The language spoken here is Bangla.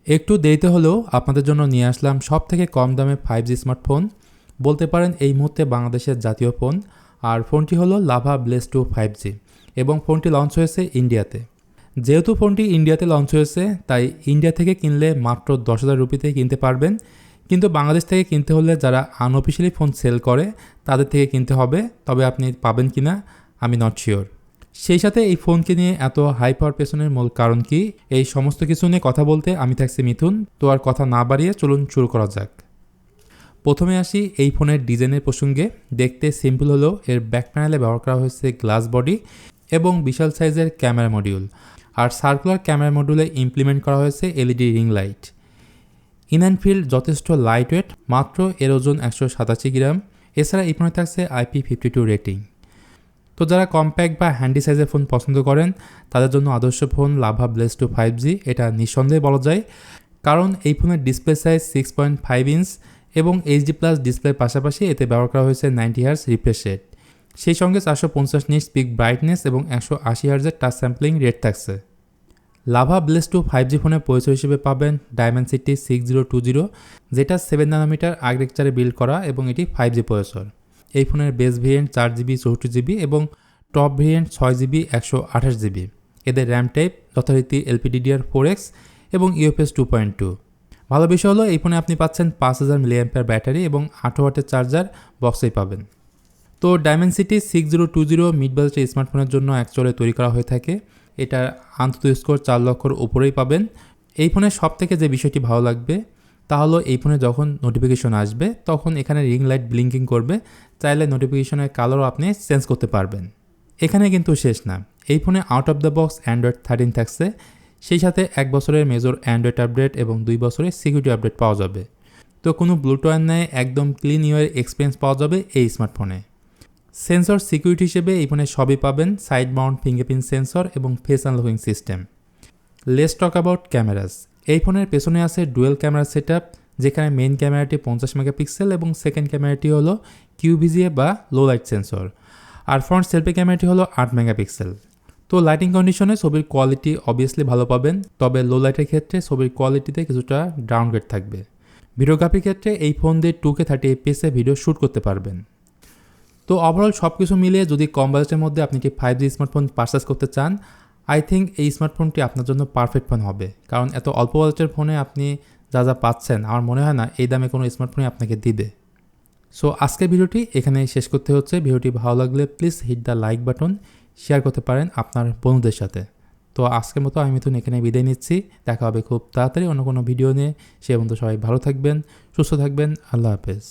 একটু দেরিতে হলেও আপনাদের জন্য নিয়ে আসলাম সবথেকে কম দামে 5G স্মার্টফোন, বলতে পারেন এই মুহূর্তে বাংলাদেশের জাতীয় ফোন। আর ফোনটি হলো লাভা ব্লেজ 2 5G এবং ফোনটি লঞ্চ হয়েছে ইন্ডিয়াতে। যেহেতু ফোনটি ইন্ডিয়াতে লঞ্চ হয়েছে তাই ইন্ডিয়া থেকে কিনলে মাত্র 10,000 রুপিতে কিনতে পারবেন, কিন্তু বাংলাদেশ থেকে কিনতে হলে যারা আনঅফিশিয়ালি ফোন সেল করে তাদের থেকে কিনতে হবে, তবে আপনি পাবেন কিনা আমি নট শিওর। সেই সাথে এই ফোনকে নিয়ে এত হাই পাওয়ার পেছনের মূল কারণ কি, এই সমস্ত কিছু নিয়ে কথা বলতে আমি থাকছি মিথুন। তো আর কথা না বাড়িয়ে চলুন শুরু করা যাক। প্রথমে আসি এই ফোনের ডিজাইনের প্রসঙ্গে। দেখতে সিম্পল হলেও এর ব্যাক প্যানেলে ব্যবহার করা হয়েছে গ্লাস বডি এবং বিশাল সাইজের ক্যামেরা মডিউল, আর সার্কুলার ক্যামেরা মডিউলে ইমপ্লিমেন্ট করা হয়েছে LED ring light. In and field যথেষ্ট লাইট ওয়েট, মাত্র এর ওজন 187 গ্রাম। এছাড়া এই ফোনে থাকছে IP52 রেটিং। তো যারা কম্প্যাক্ট বা হ্যান্ডি সাইজের ফোন পছন্দ করেন তাদের জন্য আদর্শ ফোন লাভা ব্লেজ 2 5G, এটা নিঃসন্দেহে বলা যায়। কারণ এই ফোনের ডিসপ্লে সাইজ 6.5 ইঞ্চ এবং HD+ ডিসপ্লের পাশাপাশি এতে ব্যবহার করা হয়েছে 90 হার্জ রিফ্রেশ রেট, সেই সঙ্গে 450 নিটস পিক ব্রাইটনেস এবং 180 হার্জের টাচ স্যাম্পলিং রেট থাকছে। লাভা ব্লেজ 2 5G ফোনের পরিচয় হিসেবে পাবেন ডায়মেনসিটি 6020, যেটা 7 নানোমিটার আর্কিটেকচারে বিল্ড করা এবং এটি 5G প্রসেসর। এই ফোনের বেস ভেরিয়েন্ট 4GB 64GB এবং টপ ভেরিয়েন্ট 6GB 128GB। এদের র্যাম টাইপ যথারীতি LPDDR4X এবং UFS 2.2। ভালো বিষয় হলো এই ফোনে আপনি পাচ্ছেন 5000 mAh ব্যাটারি এবং 8 ওয়াটের চার্জার বক্সেই পাবেন। তো ডায়মেনসিটি 6020 মিড বাজেটের স্মার্টফোনের জন্য অ্যাকচুয়ালি তৈরি করা হয়ে থাকে। এটার আন্তত স্কোর 4 লক্ষর উপরেই পাবেন। এই ফোনের সব থেকে যে বিষয়টি ভালো লাগবে তা হলো এই ফোনে যখন নোটিফিকেশন আসবে তখন এখানে রিং লাইট ব্লিঙ্কিং করবে, চাইলে নোটিফিকেশনের কালারও আপনি চেঞ্জ করতে পারবেন। এখানে কিন্তু শেষ না, এই ফোনে out of the box Android 13 থাকছে, সেই সাথে 1 বছরের মেজর অ্যান্ড্রয়েড আপডেট এবং 2 বছরের সিকিউরিটি আপডেট পাওয়া যাবে। তো কোনো ব্লুটুথ নেয় একদম ক্লিন ইউআই এক্সপিরিয়েন্স পাওয়া যাবে এই স্মার্টফোনে। সেন্সর সিকিউরিটি হিসেবে এই ফোনে সবই পাবেন, সাইড মাউন্ট ফিঙ্গারপ্রিন্ট সেন্সর এবং face unlocking system. Let's talk about cameras. এই ফোনের পেছনে আছে ডুয়েল ক্যামেরা সেটআপ, যেখানে মেইন ক্যামেরাটি 50 মেগাপিক্সেল এবং সেকেন্ড ক্যামেরাটি হলো QVGA বা লো লাইট সেন্সর, আর ফ্রন্ট সেলফি ক্যামেরাটি হলো 8 মেগাপিক্সেল। তো লাইটিং কন্ডিশনে ছবির কোয়ালিটি অবভিয়াসলি ভালো পাবেন, তবে লো লাইটের ক্ষেত্রে ছবির কোয়ালিটিতে কিছুটা ডাউনগ্রেড থাকবে। ভিডিওগ্রাফির ক্ষেত্রে এই ফোন দিয়ে 2K 30fps ভিডিও শ্যুট করতে পারবেন। তো ওভারঅল সব কিছু মিলিয়ে যদি কম বাজেটের মধ্যে আপনি একটি 5G স্মার্টফোন পারচেস করতে চান, আই থিঙ্ক এই স্মার্টফোনটি আপনার জন্য পারফেক্ট ফোন হবে। কারণ এত অল্প বাজেটের ফোনে আপনি যা যা পাচ্ছেন আমার মনে হয় না এই দামে কোনো স্মার্টফোনই আপনাকে দিবে। সো আজকের ভিডিওটি এখানেই শেষ করতে হচ্ছে। ভিডিওটি ভালো লাগলে please hit the like button, share করতে পারেন আপনার বন্ধুদের সাথে। তো আজকের মতো আমি মিথুন এখানে বিদায় নিচ্ছি। দেখা হবে খুব তাড়াতাড়ি অন্য কোনো ভিডিও নিয়ে। সে পর্যন্ত সবাই ভালো থাকবেন, সুস্থ থাকবেন। আল্লাহ হাফেজ।